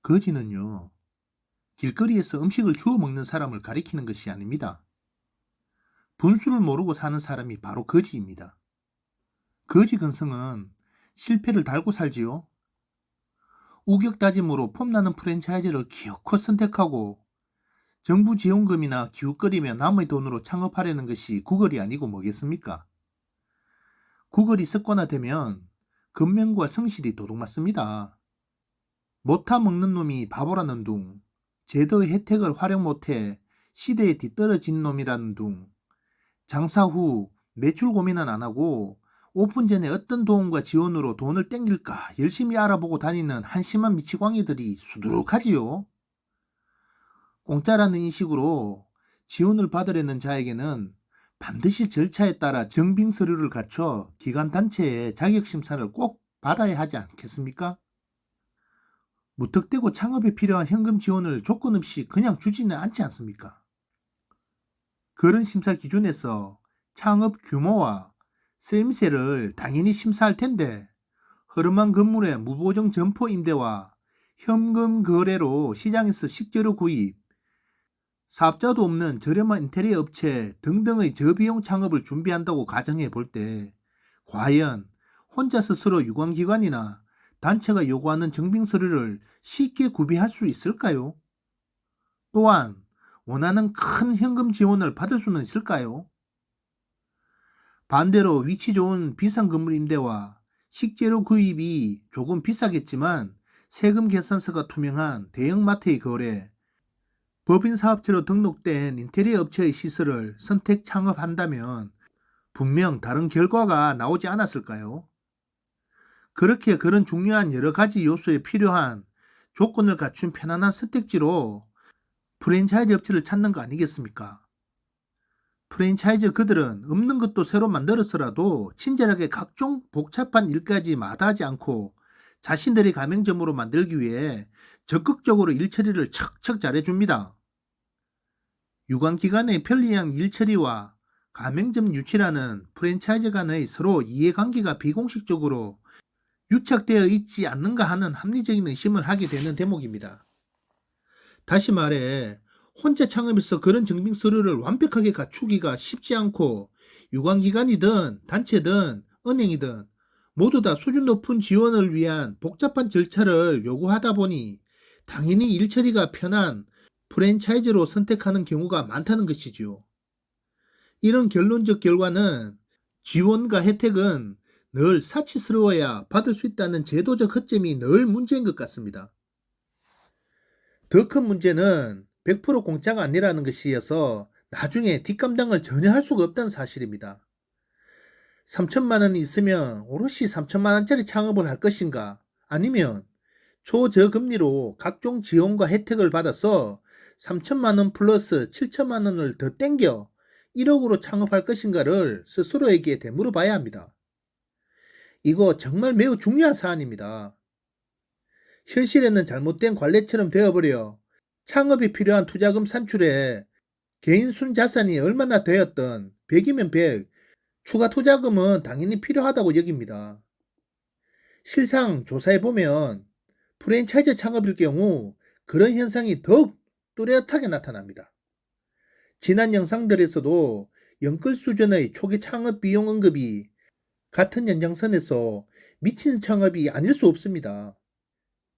거지는요, 길거리에서 음식을 주워 먹는 사람을 가리키는 것이 아닙니다. 분수를 모르고 사는 사람이 바로 거지입니다. 거지 근성은 실패를 달고 살지요. 우격다짐으로 폼나는 프랜차이즈를 기어코 선택하고 정부 지원금이나 기웃거리며 남의 돈으로 창업하려는 것이 구걸이 아니고 뭐겠습니까? 구걸이 습관화되면 근면과 성실이 도둑맞습니다. 못타 먹는 놈이 바보라는 둥, 제도의 혜택을 활용 못해 시대에 뒤떨어진 놈이라는 둥, 장사 후 매출 고민은 안 하고 오픈 전에 어떤 도움과 지원으로 돈을 땡길까 열심히 알아보고 다니는 한심한 미치광이들이 수두룩하지요. 공짜라는 인식으로 지원을 받으려는 자에게는 반드시 절차에 따라 증빙 서류를 갖춰 기관 단체의 자격심사를 꼭 받아야 하지 않겠습니까? 무턱대고 창업에 필요한 현금 지원을 조건 없이 그냥 주지는 않지 않습니까? 그런 심사 기준에서 창업 규모와 쓰임새를 당연히 심사할 텐데 허름한 건물의 무보정 점포 임대와 현금 거래로 시장에서 식재료 구입, 사업자도 없는 저렴한 인테리어 업체 등등의 저비용 창업을 준비한다고 가정해 볼 때 과연 혼자 스스로 유관기관이나 단체가 요구하는 증빙 서류를 쉽게 구비할 수 있을까요? 또한 원하는 큰 현금 지원을 받을 수는 있을까요? 반대로 위치 좋은 비싼 건물 임대와 식재료 구입이 조금 비싸겠지만 세금 계산서가 투명한 대형마트의 거래, 법인 사업체로 등록된 인테리어 업체의 시설을 선택 창업한다면 분명 다른 결과가 나오지 않았을까요? 그렇게 그런 중요한 여러 가지 요소에 필요한 조건을 갖춘 편안한 선택지로 프랜차이즈 업체를 찾는 거 아니겠습니까? 프랜차이즈 그들은 없는 것도 새로 만들어서라도 친절하게 각종 복잡한 일까지 마다하지 않고 자신들의 가맹점으로 만들기 위해 적극적으로 일처리를 척척 잘해줍니다. 유관기관의 편리한 일처리와 가맹점 유치라는 프랜차이즈 간의 서로 이해관계가 비공식적으로 유착되어 있지 않는가 하는 합리적인 의심을 하게 되는 대목입니다. 다시 말해 혼자 창업해서 그런 증빙 서류를 완벽하게 갖추기가 쉽지 않고 유관기관이든 단체든 은행이든 모두 다 수준 높은 지원을 위한 복잡한 절차를 요구하다 보니 당연히 일처리가 편한 프랜차이즈로 선택하는 경우가 많다는 것이지요. 이런 결론적 결과는 지원과 혜택은 늘 사치스러워야 받을 수 있다는 제도적 허점이 늘 문제인 것 같습니다. 더 큰 문제는 100% 공짜가 아니라는 것이어서 나중에 뒷감당을 전혀 할 수가 없다는 사실입니다. 3천만 원이 있으면 오롯이 3천만 원짜리 창업을 할 것인가, 아니면 초저금리로 각종 지원과 혜택을 받아서 3천만 원 플러스 7천만 원을 더 땡겨 1억으로 창업할 것인가를 스스로에게 되물어봐야 합니다. 이거 정말 매우 중요한 사안입니다. 현실에는 잘못된 관례처럼 되어버려 창업이 필요한 투자금 산출에 개인 순자산이 얼마나 되었던 100이면 100, 추가 투자금은 당연히 필요하다고 여깁니다. 실상 조사해보면 프랜차이즈 창업일 경우 그런 현상이 더욱 뚜렷하게 나타납니다. 지난 영상들에서도 영끌 수준의 초기 창업 비용 언급이 같은 연장선에서 미친 창업이 아닐 수 없습니다.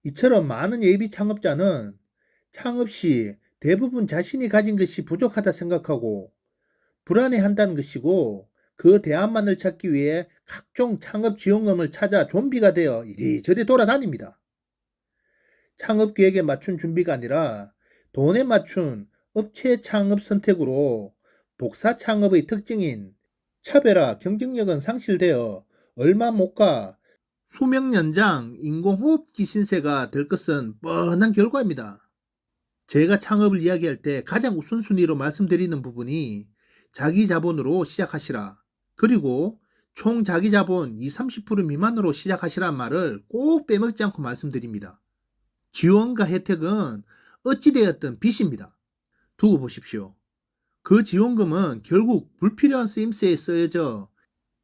이처럼 많은 예비 창업자는 창업 시 대부분 자신이 가진 것이 부족하다 생각하고 불안해한다는 것이고 그 대안만을 찾기 위해 각종 창업 지원금을 찾아 좀비가 되어 이리저리 돌아다닙니다. 창업 계획에 맞춘 준비가 아니라 돈에 맞춘 업체 창업 선택으로 복사 창업의 특징인 차별화 경쟁력은 상실되어 얼마 못 가 수명 연장 인공호흡기 신세가 될 것은 뻔한 결과입니다. 제가 창업을 이야기할 때 가장 우선순위로 말씀드리는 부분이 자기 자본으로 시작하시라, 그리고 총 자기 자본 20-30% 미만으로 시작하시란 말을 꼭 빼먹지 않고 말씀드립니다. 지원과 혜택은 어찌되었든 빚입니다. 두고 보십시오. 그 지원금은 결국 불필요한 쓰임새에 쓰여져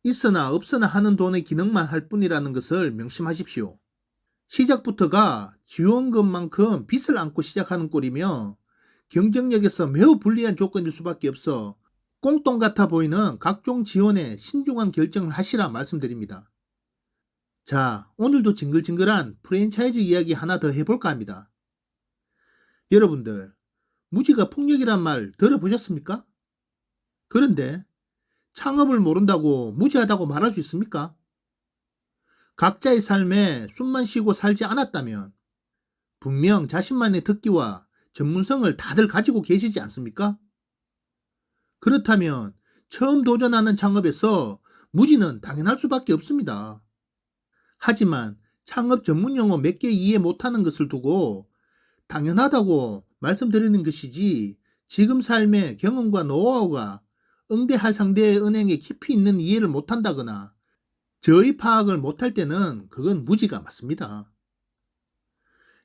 있으나 없으나 하는 돈의 기능만 할 뿐이라는 것을 명심하십시오. 시작부터가 지원금만큼 빚을 안고 시작하는 꼴이며 경쟁력에서 매우 불리한 조건일 수밖에 없어 꽁돈 같아 보이는 각종 지원에 신중한 결정을 하시라 말씀드립니다. 자, 오늘도 징글징글한 프랜차이즈 이야기 하나 더 해볼까 합니다. 여러분들, 무지가 폭력이란 말 들어보셨습니까? 그런데 창업을 모른다고 무지하다고 말할 수 있습니까? 각자의 삶에 숨만 쉬고 살지 않았다면 분명 자신만의 특기와 전문성을 다들 가지고 계시지 않습니까? 그렇다면 처음 도전하는 창업에서 무지는 당연할 수밖에 없습니다. 하지만 창업 전문 용어 몇 개 이해 못하는 것을 두고 당연하다고 말씀드리는 것이지 지금 삶의 경험과 노하우가 응대할 상대의 은행에 깊이 있는 이해를 못한다거나 저의 파악을 못할 때는 그건 무지가 맞습니다.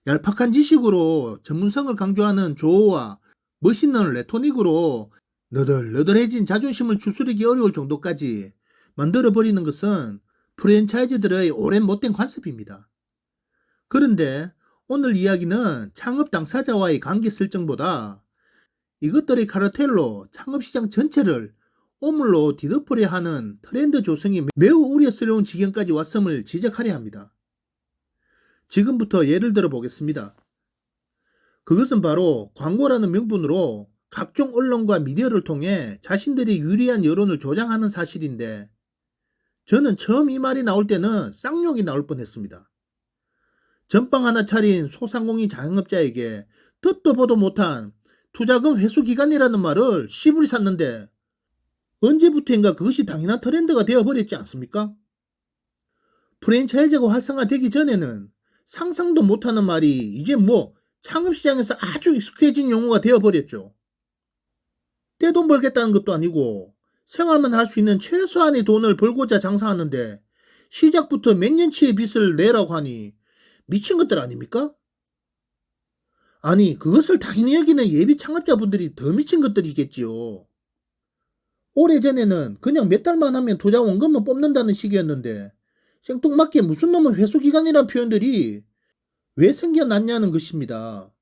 얄팍한 지식으로 전문성을 강조하는 조어와 멋있는 레토닉으로 너덜너덜해진 자존심을 추스르기 어려울 정도까지 만들어버리는 것은 프랜차이즈들의 오랜 못된 관습입니다. 그런데 오늘 이야기는 창업 당사자와의 관계 설정보다 이것들의 카르텔로 창업시장 전체를 오물로 뒤덮으려 하는 트렌드 조성이 매우 우려스러운 지경까지 왔음을 지적하려 합니다. 지금부터 예를 들어 보겠습니다. 그것은 바로 광고라는 명분으로 각종 언론과 미디어를 통해 자신들이 유리한 여론을 조장하는 사실인데 저는 처음 이 말이 나올 때는 쌍욕이 나올 뻔했습니다. 전빵 하나 차린 소상공인 자영업자에게 듣도 보도 못한 투자금 회수기간이라는 말을 씨부리 샀는데 언제부터인가 그것이 당연한 트렌드가 되어버렸지 않습니까? 프랜차이즈가 활성화되기 전에는 상상도 못하는 말이 이제 창업시장에서 아주 익숙해진 용어가 되어버렸죠. 떼돈 벌겠다는 것도 아니고 생활만 할 수 있는 최소한의 돈을 벌고자 장사하는데 시작부터 몇 년치의 빚을 내라고 하니 미친 것들 아닙니까? 아니, 그것을 당연히 여기는 예비 창업자분들이 더 미친 것들이겠지요. 오래전에는 그냥 몇 달만 하면 투자 원금만 뽑는다는 식이었는데 생뚱맞게 무슨 놈의 회수기간이란 표현들이 왜 생겨났냐는 것입니다.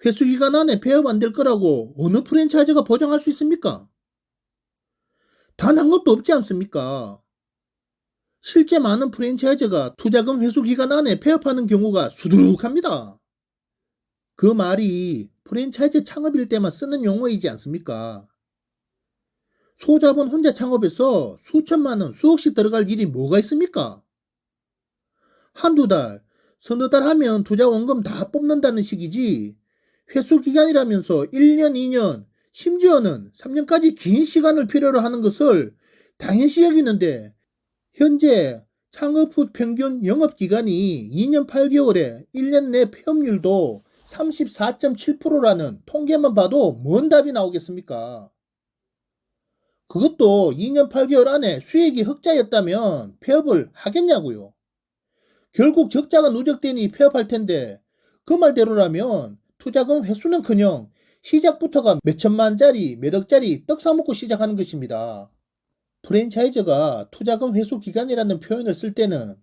회수기간 안에 폐업 안 될 거라고 어느 프랜차이즈가 보장할 수 있습니까? 단 한 것도 없지 않습니까? 실제 많은 프랜차이즈가 투자금 회수기간 안에 폐업하는 경우가 수두룩합니다. 그 말이 프랜차이즈 창업일 때만 쓰는 용어이지 않습니까? 소자본 혼자 창업해서 수천만 원, 수억씩 들어갈 일이 뭐가 있습니까? 한두 달, 서너 달 하면 투자 원금 다 뽑는다는 식이지 회수 기간이라면서 1년, 2년, 심지어는 3년까지 긴 시간을 필요로 하는 것을 당연시 여기는데 현재 창업 후 평균 영업기간이 2년 8개월에 1년 내 폐업률도 34.7%라는 통계만 봐도 뭔 답이 나오겠습니까? 그것도 2년 8개월 안에 수익이 흑자였다면 폐업을 하겠냐고요. 결국 적자가 누적되니 폐업할 텐데 그 말대로라면 투자금 회수는커녕 시작부터가 몇 천만짜리 몇 억짜리 떡 사먹고 시작하는 것입니다. 프랜차이즈가 투자금 회수 기간이라는 표현을 쓸 때는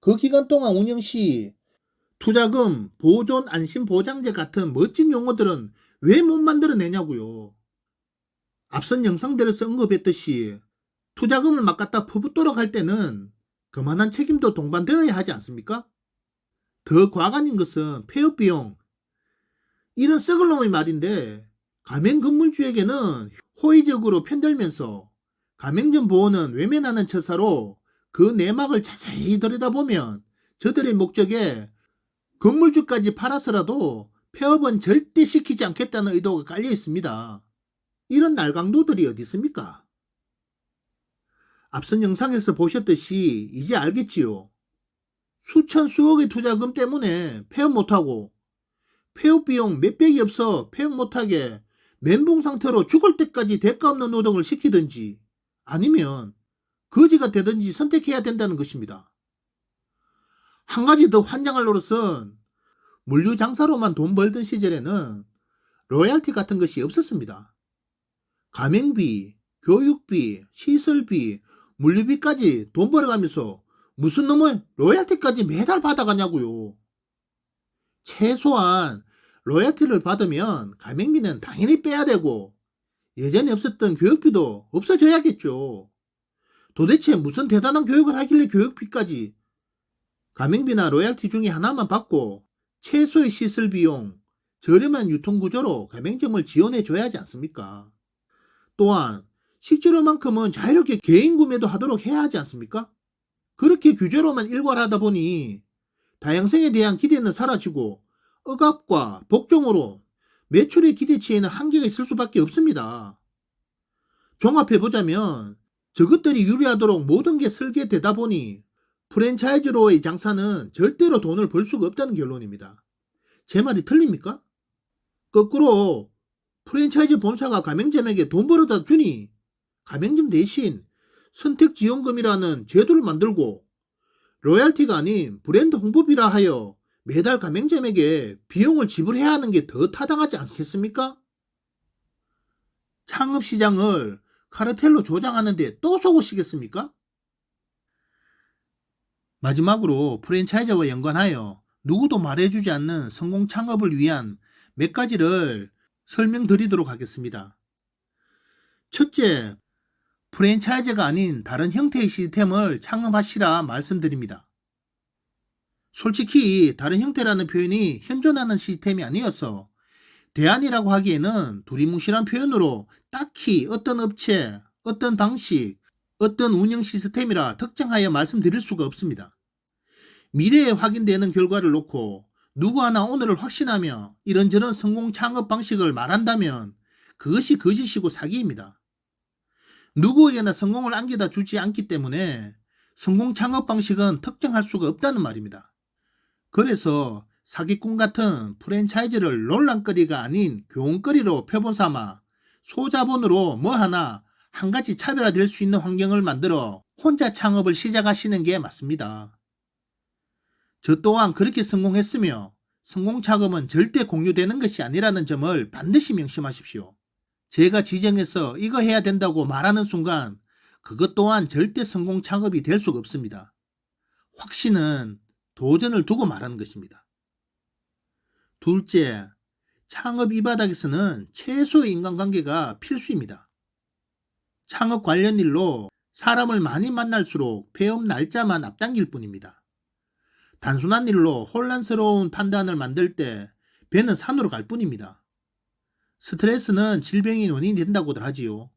그 기간 동안 운영 시 투자금, 보존, 안심 보장제 같은 멋진 용어들은 왜 못 만들어내냐고요. 앞선 영상들에서 언급했듯이 투자금을 막 갖다 퍼붓도록 할 때는 그만한 책임도 동반되어야 하지 않습니까? 더 과간인 것은 폐업 비용, 이런 썩을 놈의 말인데 가맹건물주에게는 호의적으로 편들면서 가맹점 보호는 외면하는 처사로 그 내막을 자세히 들여다보면 저들의 목적에 건물주까지 팔아서라도 폐업은 절대 시키지 않겠다는 의도가 깔려 있습니다. 이런 날강도들이 어디 있습니까? 앞선 영상에서 보셨듯이 이제 알겠지요. 수천 수억의 투자금 때문에 폐업 못하고 폐업 비용 몇백이 없어 폐업 못하게 멘붕 상태로 죽을 때까지 대가 없는 노동을 시키든지 아니면 거지가 되든지 선택해야 된다는 것입니다. 한 가지 더 환장할 노릇은 물류 장사로만 돈 벌던 시절에는 로얄티 같은 것이 없었습니다. 가맹비, 교육비, 시설비, 물류비까지 돈 벌어가면서 무슨 놈의 로얄티까지 매달 받아가냐고요. 최소한 로얄티를 받으면 가맹비는 당연히 빼야 되고 예전에 없었던 교육비도 없어져야겠죠. 도대체 무슨 대단한 교육을 하길래 교육비까지 가맹비나 로얄티 중에 하나만 받고 최소의 시설 비용, 저렴한 유통구조로 가맹점을 지원해 줘야 하지 않습니까? 또한 식재료만큼은 자유롭게 개인 구매도 하도록 해야 하지 않습니까? 그렇게 규제로만 일괄하다 보니 다양성에 대한 기대는 사라지고 억압과 복종으로 매출의 기대치에는 한계가 있을 수밖에 없습니다. 종합해보자면 저것들이 유리하도록 모든 게 설계되다 보니 프랜차이즈로의 장사는 절대로 돈을 벌 수가 없다는 결론입니다. 제 말이 틀립니까? 거꾸로 프랜차이즈 본사가 가맹점에게 돈 벌어다 주니 가맹점 대신 선택지원금이라는 제도를 만들고 로얄티가 아닌 브랜드 홍보비라 하여 매달 가맹점에게 비용을 지불해야 하는 게 더 타당하지 않겠습니까? 창업시장을 카르텔로 조장하는데 또 속으시겠습니까? 마지막으로 프랜차이즈와 연관하여 누구도 말해주지 않는 성공 창업을 위한 몇 가지를 설명드리도록 하겠습니다. 첫째, 프랜차이즈가 아닌 다른 형태의 시스템을 창업하시라 말씀드립니다. 솔직히 다른 형태라는 표현이 현존하는 시스템이 아니어서 대안이라고 하기에는 두리뭉실한 표현으로 딱히 어떤 업체, 어떤 방식, 어떤 운영 시스템이라 특정하여 말씀드릴 수가 없습니다. 미래에 확인되는 결과를 놓고 누구 하나 오늘을 확신하며 이런저런 성공 창업 방식을 말한다면 그것이 거짓이고 사기입니다. 누구에게나 성공을 안겨다 주지 않기 때문에 성공 창업 방식은 특정할 수가 없다는 말입니다. 그래서 사기꾼 같은 프랜차이즈를 논란거리가 아닌 교훈거리로 표본 삼아 소자본으로 뭐 하나 한 가지 차별화될 수 있는 환경을 만들어 혼자 창업을 시작하시는 게 맞습니다. 저 또한 그렇게 성공했으며 성공 창업은 절대 공유되는 것이 아니라는 점을 반드시 명심하십시오. 제가 지정해서 이거 해야 된다고 말하는 순간 그것 또한 절대 성공 창업이 될 수가 없습니다. 확신은 도전을 두고 말하는 것입니다. 둘째, 창업 이 바닥에서는 최소의 인간관계가 필수입니다. 창업 관련 일로 사람을 많이 만날수록 폐업 날짜만 앞당길 뿐입니다. 단순한 일로 혼란스러운 판단을 만들 때 배는 산으로 갈 뿐입니다. 스트레스는 질병의 원인이 된다고들 하지요.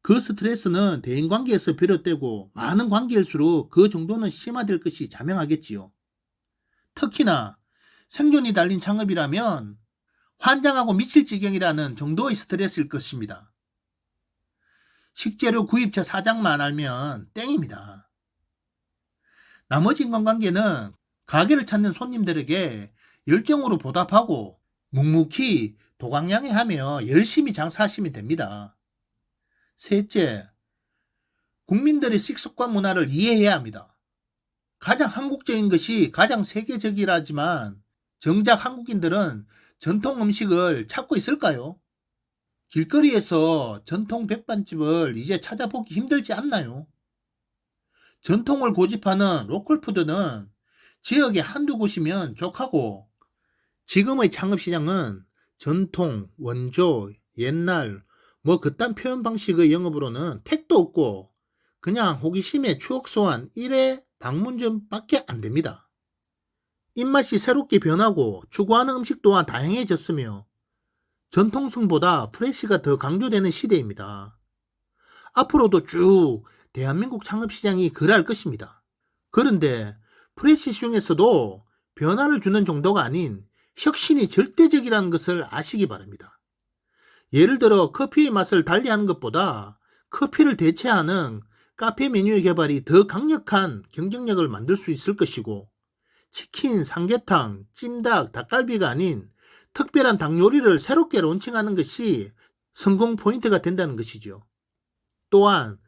그 스트레스는 대인관계에서 비롯되고 많은 관계일수록 그 정도는 심화될 것이 자명하겠지요. 특히나 생존이 달린 창업이라면 환장하고 미칠 지경이라는 정도의 스트레스일 것입니다. 식재료 구입처 사장만 알면 땡입니다. 나머지 인간관계는 가게를 찾는 손님들에게 열정으로 보답하고 묵묵히 도강양해하며 열심히 장사하시면 됩니다. 셋째, 국민들의 식습관 문화를 이해해야 합니다. 가장 한국적인 것이 가장 세계적이라지만 정작 한국인들은 전통 음식을 찾고 있을까요? 길거리에서 전통 백반집을 이제 찾아보기 힘들지 않나요? 전통을 고집하는 로컬푸드는 지역에 한두 곳이면 족하고 지금의 창업시장은 전통, 원조, 옛날 뭐 그딴 표현 방식의 영업으로는 택도 없고 그냥 호기심에 추억 소환 1회 방문점밖에 안 됩니다. 입맛이 새롭게 변하고 추구하는 음식 또한 다양해졌으며 전통성보다 프레시가 더 강조되는 시대입니다. 앞으로도 쭉 대한민국 창업시장이 그러할 것입니다. 그런데 프레시 중에서도 변화를 주는 정도가 아닌 혁신이 절대적이라는 것을 아시기 바랍니다. 예를 들어 커피의 맛을 달리하는 것보다 커피를 대체하는 카페 메뉴의 개발이 더 강력한 경쟁력을 만들 수 있을 것이고 치킨, 삼계탕, 찜닭, 닭갈비가 아닌 특별한 닭 요리를 새롭게 론칭하는 것이 성공 포인트가 된다는 것이죠. 또한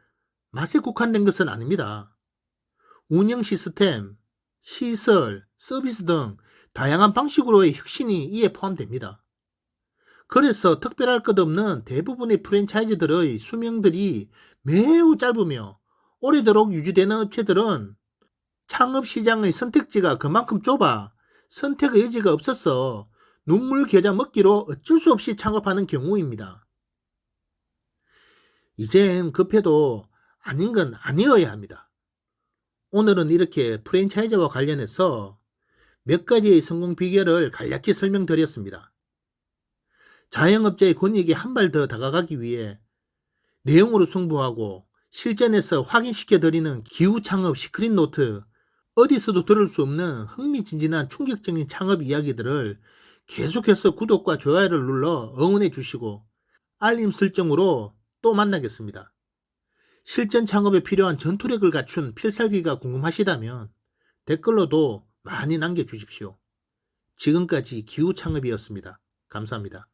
맛에 국한된 것은 아닙니다. 운영 시스템, 시설, 서비스 등 다양한 방식으로의 혁신이 이에 포함됩니다. 그래서 특별할 것 없는 대부분의 프랜차이즈들의 수명들이 매우 짧으며 오래도록 유지되는 업체들은 창업시장의 선택지가 그만큼 좁아 선택의 여지가 없어서 눈물 겨자 먹기로 어쩔 수 없이 창업하는 경우입니다. 이젠 급해도 아닌 건 아니어야 합니다. 오늘은 이렇게 프랜차이즈와 관련해서 몇 가지의 성공 비결을 간략히 설명드렸습니다. 자영업자의 권익에 한 발 더 다가가기 위해 내용으로 승부하고 실전에서 확인시켜 드리는 기후 창업 시크릿 노트, 어디서도 들을 수 없는 흥미진진한 충격적인 창업 이야기들을 계속해서 구독과 좋아요를 눌러 응원해 주시고 알림 설정으로 또 만나겠습니다. 실전 창업에 필요한 전투력을 갖춘 필살기가 궁금하시다면 댓글로도 많이 남겨주십시오. 지금까지 기후 창업이었습니다. 감사합니다.